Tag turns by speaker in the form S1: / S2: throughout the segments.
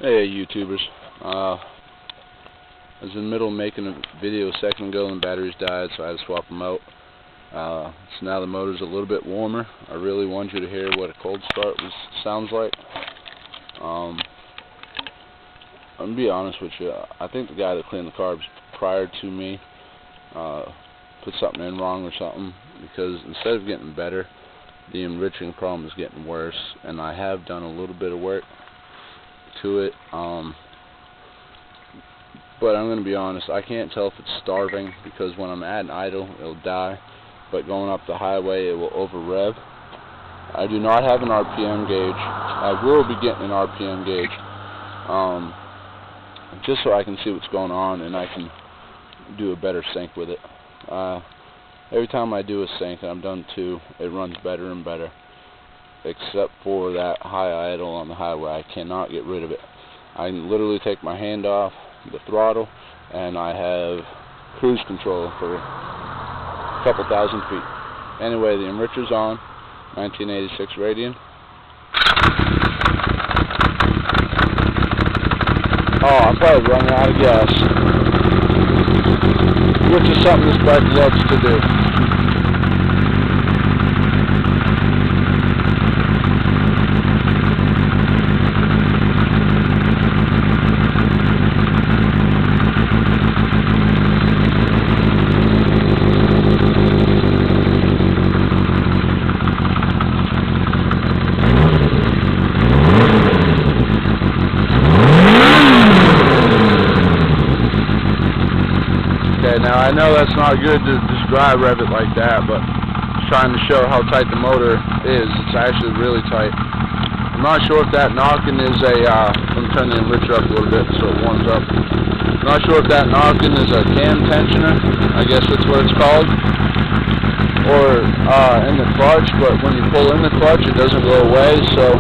S1: Hey YouTubers, I was in the middle of making a video a second ago and the batteries died, so I had to swap them out. So now the motor's a little bit warmer. I really want you to hear what a cold start sounds like. I'm going to be honest with you, I think the guy that cleaned the carbs prior to me put something in wrong or something, because instead of getting better, the enriching problem is getting worse, and I have done a little bit of work to it, but I'm going to be honest, I can't tell if it's starving, because when I'm at an idle it'll die, but going up the highway it will over rev. I do not have an RPM gauge. I will be getting an RPM gauge, just so I can see what's going on and I can do a better sync with it. Every time I do a sync, and I've done 2, it runs better and better, except for that high idle on the highway. I cannot get rid of it. I can literally take my hand off the throttle and I have cruise control for a couple thousand feet. Anyway, the enricher's on, 1986 Radian. Oh, I'm probably running out of gas, which is something this bike loves to do. Now I know that's not good to just dry rev it like that, but just trying to show how tight the motor is. It's actually really tight. I'm not sure if that knocking is a, let me turn the enricher up a little bit so it warms up. I'm not sure if that knocking is a cam tensioner, I guess that's what it's called, or in the clutch, but when you pull in the clutch it doesn't go away, so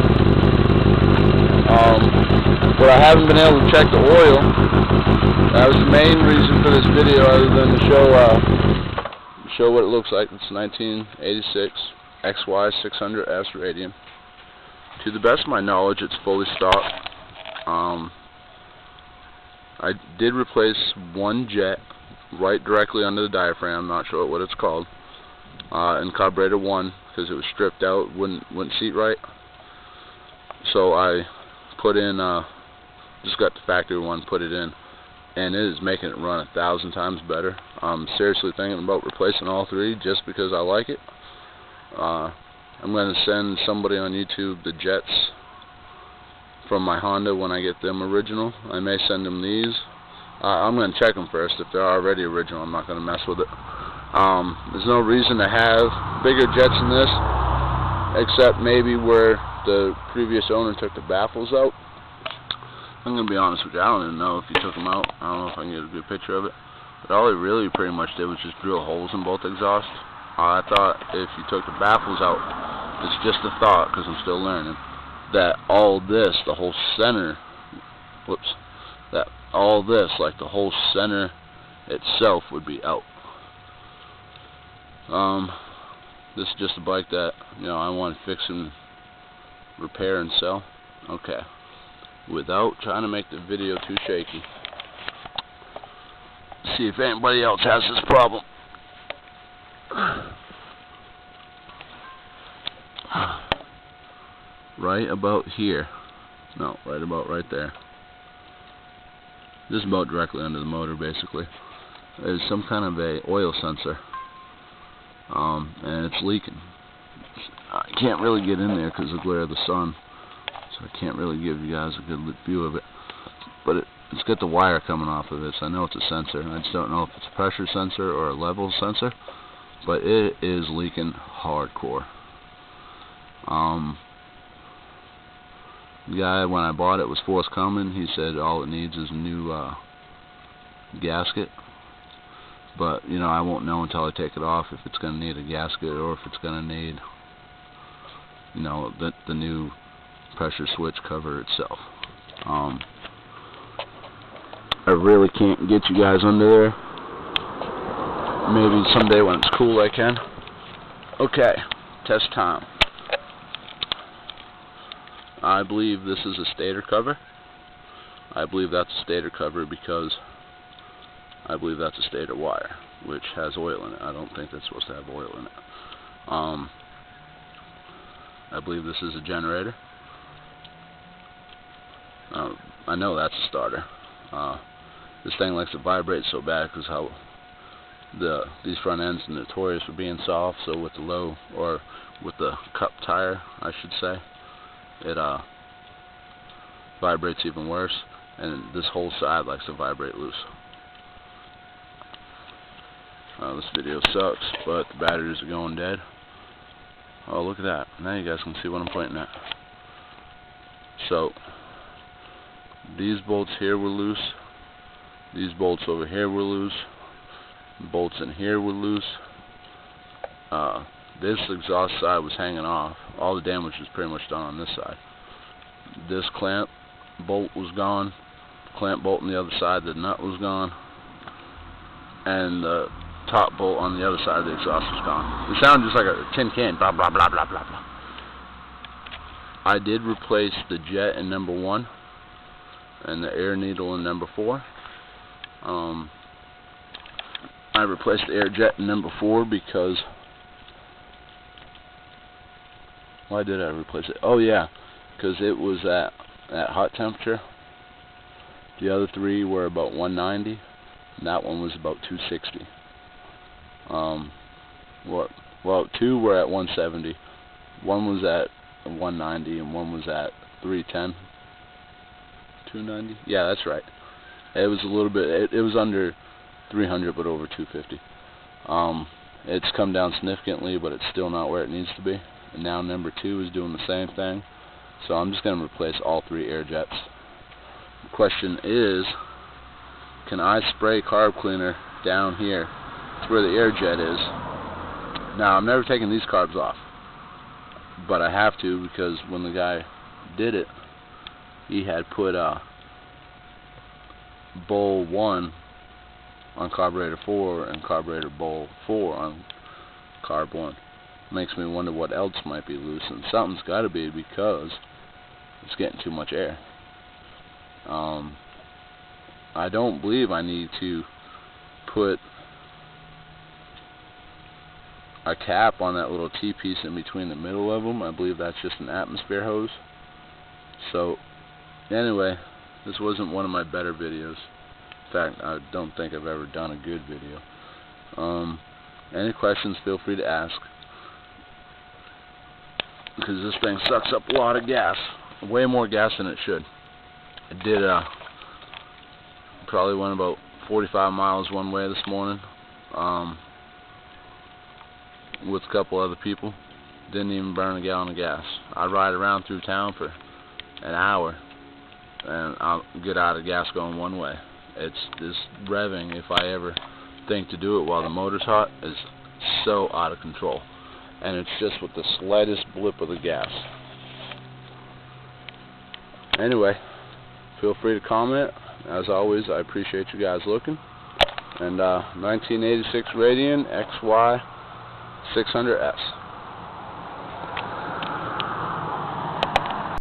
S1: but I haven't been able to check the oil. That was the main reason for this video, other than to show what it looks like. It's 1986 XY600S Radian. To the best of my knowledge, it's fully stock. I did replace one jet right directly under the diaphragm. I'm not sure what it's called. In carburetor 1, because it was stripped out, wouldn't seat right. So I put in, just got the factory one, put it in, and it is making it run 1,000 times better. I'm seriously thinking about replacing all 3 just because I like it. I'm going to send somebody on YouTube the jets from my Honda when I get them original. I may send them these. I'm going to check them first. If they're already original, I'm not going to mess with it. There's no reason to have bigger jets than this, except maybe where the previous owner took the baffles out. I'm going to be honest with you, I don't even know if he took them out. I don't know if I can get a good picture of it. But all he really pretty much did was just drill holes in both exhausts. I thought if you took the baffles out, it's just a thought because I'm still learning, that all this, the whole center, that all this, like the whole center itself would be out. This is just a bike that, I want to fix and repair and sell. Okay. Without trying to make the video too shaky. See if anybody else has this problem. Right about here. No, right about right there. This is about directly under the motor, basically. There's some kind of a oil sensor. And it's leaking. I can't really get in there because of the glare of the sun, so I can't really give you guys a good view of it. But it's got the wire coming off of it, so I know it's a sensor. I just don't know if it's a pressure sensor or a level sensor, but it is leaking hardcore. The guy, when I bought it, was forthcoming. He said all it needs is a new gasket. But, I won't know until I take it off if it's going to need a gasket or if it's going to need, the new pressure switch cover itself. I really can't get you guys under there. Maybe someday when it's cool I can. Okay, test time. I believe this is a stator cover. I believe that's a stator cover because I believe that's a stator wire, which has oil in it. I don't think that's supposed to have oil in it. I believe this is a generator. I know that's a starter. This thing likes to vibrate so bad because how these front ends are notorious for being soft. So with the low, or with the cup tire, I should say, it vibrates even worse. And this whole side likes to vibrate loose. This video sucks, but the batteries are going dead. Oh, look at that. Now you guys can see what I'm pointing at. So, these bolts here were loose. These bolts over here were loose. Bolts in here were loose. This exhaust side was hanging off. All the damage was pretty much done on this side. This clamp bolt was gone. Clamp bolt on the other side, the nut was gone. And the top bolt on the other side of the exhaust was gone. It sounded just like a tin can, blah blah blah blah blah blah. I did replace the jet in number 1 and the air needle in number 4. I replaced the air jet in number 4 because, why did I replace it? Oh yeah, because it was at hot temperature. The other 3 were about 190, and that one was about 260. Well, 2 were at 170. One was at 190, and one was at 310. 290? Yeah, that's right. It was a little bit. It was under 300, but over 250. It's come down significantly, but it's still not where it needs to be. And now number 2 is doing the same thing. So I'm just going to replace all 3 air jets. The question is, can I spray carb cleaner down here? It's where the air jet is. Now, I'm never taking these carbs off, but I have to because when the guy did it, he had put bowl 1 on carburetor 4 and carburetor bowl 4 on carb 1. Makes me wonder what else might be loose, and something's got to be because it's getting too much air. I don't believe I need to put a cap on that little T-piece in between the middle of them. I believe that's just an atmosphere hose. So, anyway, this wasn't one of my better videos. In fact, I don't think I've ever done a good video. Any questions, feel free to ask. Because this thing sucks up a lot of gas. Way more gas than it should. It did, probably went about 45 miles one way this morning. With a couple other people. Didn't even burn a gallon of gas. I ride around through town for an hour and I'll get out of gas going one way. It's this revving, if I ever think to do it while the motor's hot, is so out of control. And it's just with the slightest blip of the gas. Anyway, feel free to comment. As always, I appreciate you guys looking. And 1986 Radian XY 600S.